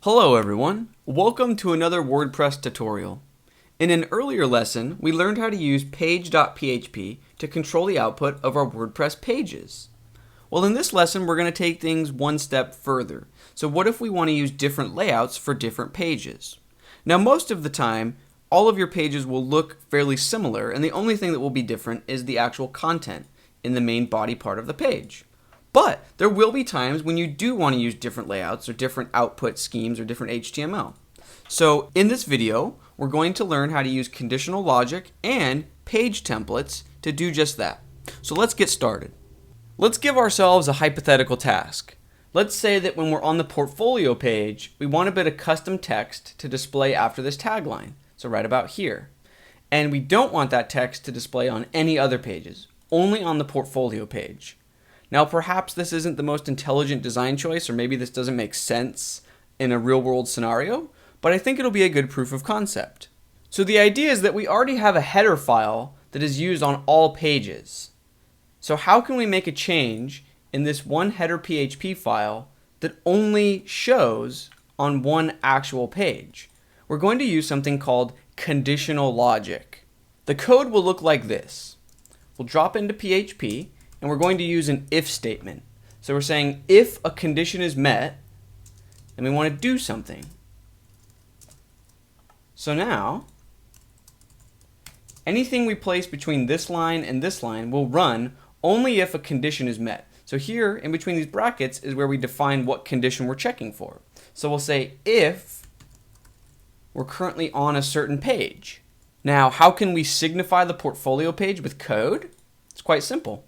Hello everyone, welcome to another WordPress tutorial. In an earlier lesson, we learned how to use page.php to control the output of our WordPress pages. Well, in this lesson, we're going to take things one step further. So what if we want to use different layouts for different pages? Now, most of the time, all of your pages will look fairly similar, and the only thing that will be different is the actual content in the main body part of the page. But there will be times when you do want to use different layouts or different output schemes or different HTML. So in this video, we're going to learn how to use conditional logic and page templates to do just that. So let's get started. Let's give ourselves a hypothetical task. Let's say that when we're on the portfolio page, we want a bit of custom text to display after this tagline. So right about here. And we don't want that text to display on any other pages, only on the portfolio page. Now, perhaps this isn't the most intelligent design choice, or maybe this doesn't make sense in a real-world scenario, but I think it'll be a good proof of concept. So the idea is that we already have a header file that is used on all pages. So how can we make a change in this one header PHP file that only shows on one actual page? We're going to use something called conditional logic. The code will look like this. We'll drop into PHP, and we're going to use an if statement. So we're saying if a condition is met, then we want to do something. So now, anything we place between this line and this line will run only if a condition is met. So here, in between these brackets, is where we define what condition we're checking for. So we'll say if we're currently on a certain page. Now, how can we signify the portfolio page with code? It's quite simple.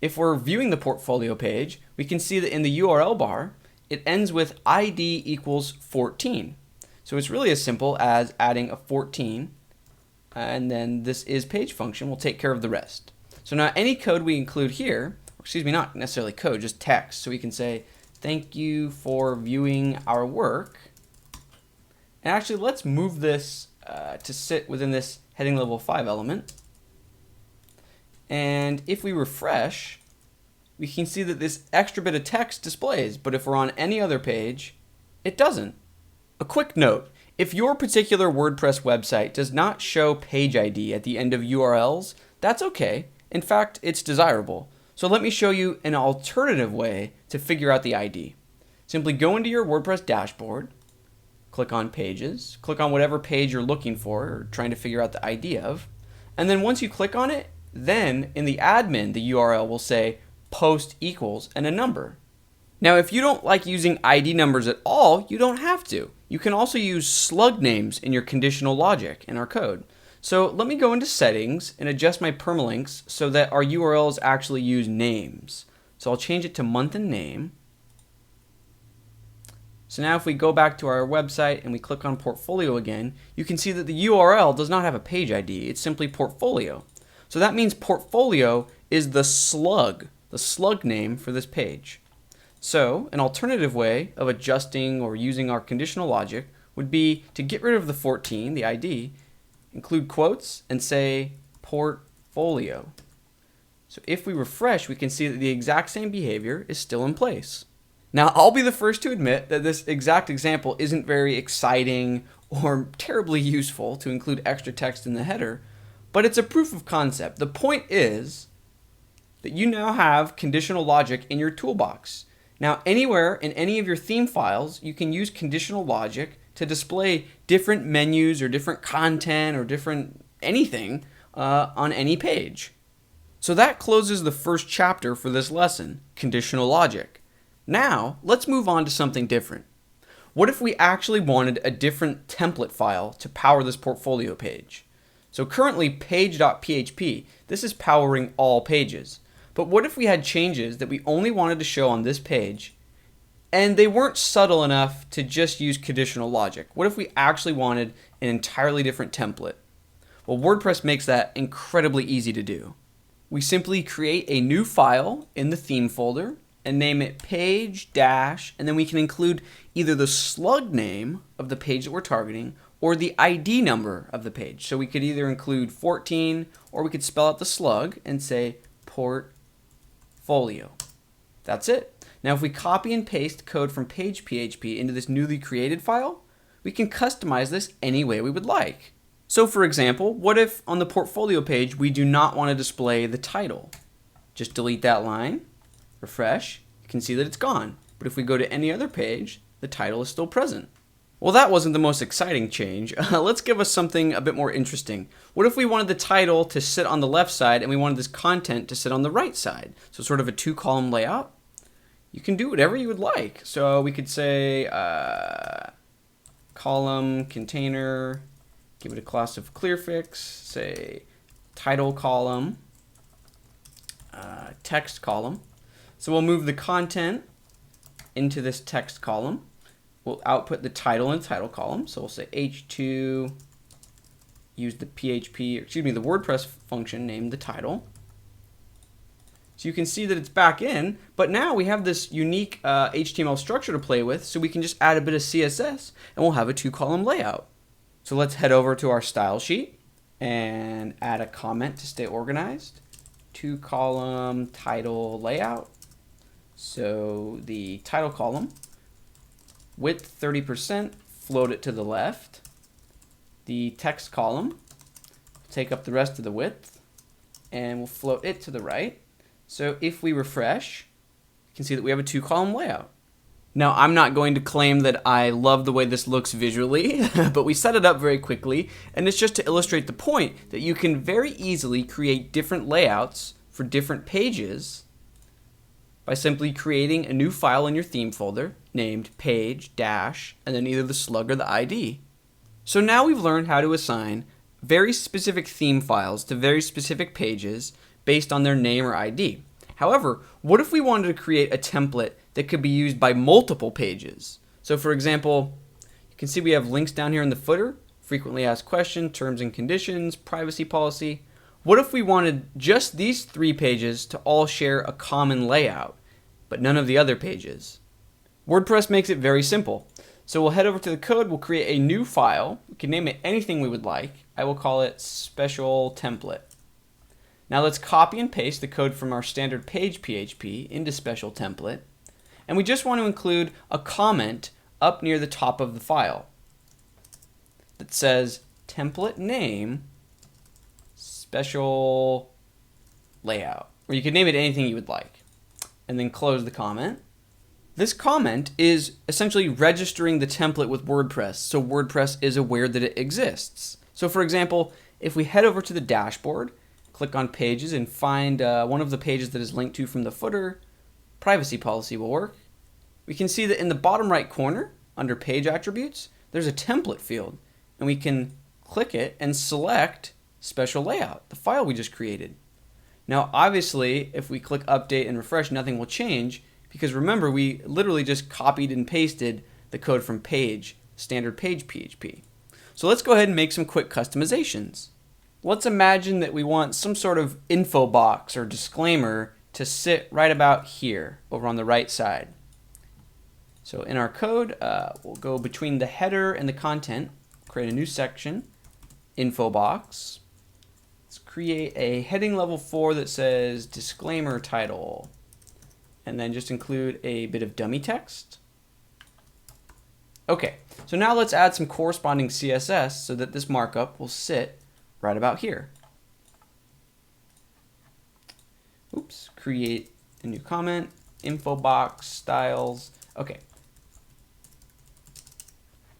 If we're viewing the portfolio page, we can see that in the URL bar, it ends with ID equals 14. So it's really as simple as adding a 14, and then this isPage function will take care of the rest. So now any code we include here, or excuse me, not necessarily code, just text. So we can say, thank you for viewing our work. And actually, let's move this to sit within this heading level 5 element. And if we refresh, we can see that this extra bit of text displays, but if we're on any other page, it doesn't. A quick note, if your particular WordPress website does not show page ID at the end of URLs, that's okay. In fact, it's desirable. So let me show you an alternative way to figure out the ID. Simply go into your WordPress dashboard, click on Pages, click on whatever page you're looking for or trying to figure out the ID of, and then once you click on it, then in the admin, the URL will say post equals and a number. Now, if you don't like using ID numbers at all, you don't have to. You can also use slug names in your conditional logic in our code. So let me go into settings and adjust my permalinks so that our URLs actually use names. So I'll change it to month and name. So now if we go back to our website and we click on portfolio again, you can see that the URL does not have a page ID. It's simply portfolio. So that means portfolio is the slug name for this page. So an alternative way of adjusting or using our conditional logic would be to get rid of the 14, the ID, include quotes, and say portfolio. So if we refresh, we can see that the exact same behavior is still in place. Now, I'll be the first to admit that this exact example isn't very exciting or terribly useful to include extra text in the header, but it's a proof of concept. The point is that you now have conditional logic in your toolbox. Now, anywhere in any of your theme files, you can use conditional logic to display different menus or different content or different anything on any page. So that closes the first chapter for this lesson, conditional logic. Now, let's move on to something different. What if we actually wanted a different template file to power this portfolio page? So currently page.php, this is powering all pages. But what if we had changes that we only wanted to show on this page and they weren't subtle enough to just use conditional logic? What if we actually wanted an entirely different template? Well, WordPress makes that incredibly easy to do. We simply create a new file in the theme folder and name it page dash, and then we can include either the slug name of the page that we're targeting or the ID number of the page. So we could either include 14 or we could spell out the slug and say portfolio. That's it. Now if we copy and paste code from page.php into this newly created file, we can customize this any way we would like. So for example, what if on the portfolio page we do not want to display the title? Just delete that line, refresh, you can see that it's gone. But if we go to any other page, the title is still present. Well, that wasn't the most exciting change. Let's give us something a bit more interesting. What if we wanted the title to sit on the left side and we wanted this content to sit on the right side? So sort of a two-column layout. You can do whatever you would like. So we could say column, container, give it a class of clearfix, say title column, text column. So we'll move the content into this text column. We'll output the title in the title column. So we'll say h2, use the the WordPress function named the title. So you can see that it's back in, but now we have this unique HTML structure to play with, so we can just add a bit of CSS and we'll have a two-column layout. So let's head over to our style sheet and add a comment to stay organized. Two-column title layout. So the title column, width 30%, float it to the left. The text column, take up the rest of the width, and we'll float it to the right. So if we refresh, you can see that we have a two-column layout. Now, I'm not going to claim that I love the way this looks visually, but we set it up very quickly, and it's just to illustrate the point that you can very easily create different layouts for different pages by simply creating a new file in your theme folder named page dash and then either the slug or the ID. So now we've learned how to assign very specific theme files to very specific pages based on their name or ID. However, what if we wanted to create a template that could be used by multiple pages? So for example, you can see we have links down here in the footer, frequently asked questions, terms and conditions, privacy policy. What if we wanted just these 3 pages to all share a common layout, but none of the other pages? WordPress makes it very simple. So we'll head over to the code, we'll create a new file. We can name it anything we would like. I will call it special template. Now let's copy and paste the code from our standard page.php into special template. And we just want to include a comment up near the top of the file that says template name special layout. Or you could name it anything you would like. And then close the comment. This comment is essentially registering the template with WordPress, so WordPress is aware that it exists. So for example, if we head over to the dashboard, click on pages and find one of the pages that is linked to from the footer, privacy policy will work. We can see that in the bottom right corner, under page attributes, there's a template field, and we can click it and select special layout, the file we just created. Now obviously, if we click update and refresh, nothing will change, because remember, we literally just copied and pasted the code from page, standard page.php. So let's go ahead and make some quick customizations. Let's imagine that we want some sort of info box or disclaimer to sit right about here, over on the right side. So in our code, we'll go between the header and the content, create a new section, info box. Let's create a heading level 4 that says disclaimer title. And then just include a bit of dummy text. Okay, so now let's add some corresponding CSS so that this markup will sit right about here. Oops, create a new comment, info box, styles. Okay.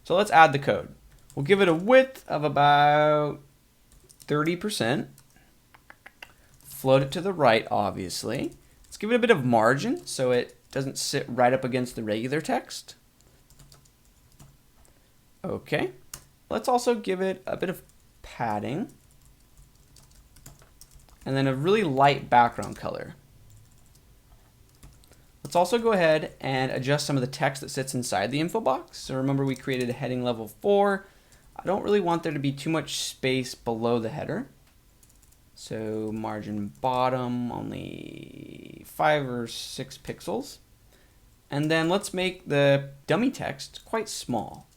So let's add the code. We'll give it a width of about 30%. Float it to the right, obviously. Let's give it a bit of margin so it doesn't sit right up against the regular text. Okay. Let's also give it a bit of padding. And then a really light background color. Let's also go ahead and adjust some of the text that sits inside the info box. So remember, we created a heading level 4. I don't really want there to be too much space below the header. So margin bottom, only 5 or 6 pixels. And then let's make the dummy text quite small.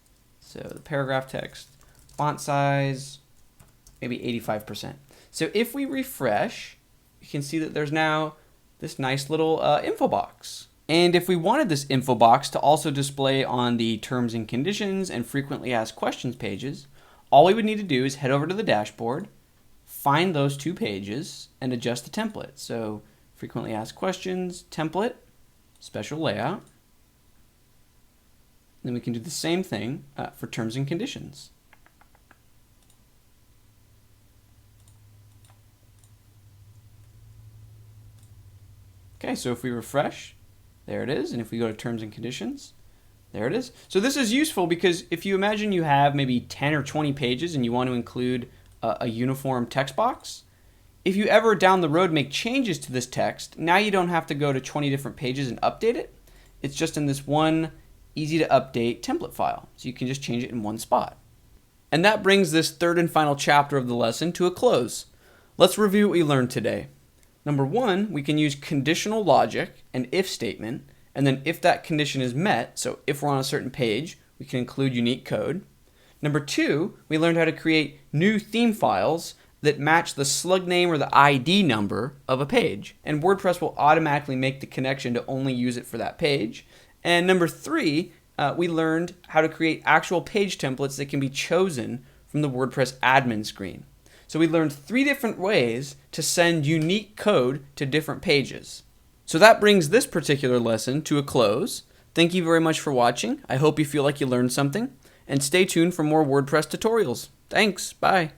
So the paragraph text, font size, maybe 85%. So if we refresh, you can see that there's now this nice little info box. And if we wanted this info box to also display on the terms and conditions and frequently asked questions pages, all we would need to do is head over to the dashboard, find those two pages, and adjust the template. So frequently asked questions, template, special layout. Then we can do the same thing for terms and conditions. Okay, so if we refresh, there it is. And if we go to terms and conditions, there it is. So this is useful because if you imagine you have maybe 10 or 20 pages and you want to include a uniform text box, if you ever down the road make changes to this text, now you don't have to go to 20 different pages and update it. It's just in this one easy to update template file. So you can just change it in one spot. And that brings this third and final chapter of the lesson to a close. Let's review what we learned today. Number one, we can use conditional logic, an if statement, and then if that condition is met, so if we're on a certain page, we can include unique code. Number two, we learned how to create new theme files that match the slug name or the ID number of a page. And WordPress will automatically make the connection to only use it for that page. And number three, we learned how to create actual page templates that can be chosen from the WordPress admin screen. So we learned 3 different ways to send unique code to different pages. So that brings this particular lesson to a close. Thank you very much for watching. I hope you feel like you learned something. And stay tuned for more WordPress tutorials. Thanks. Bye.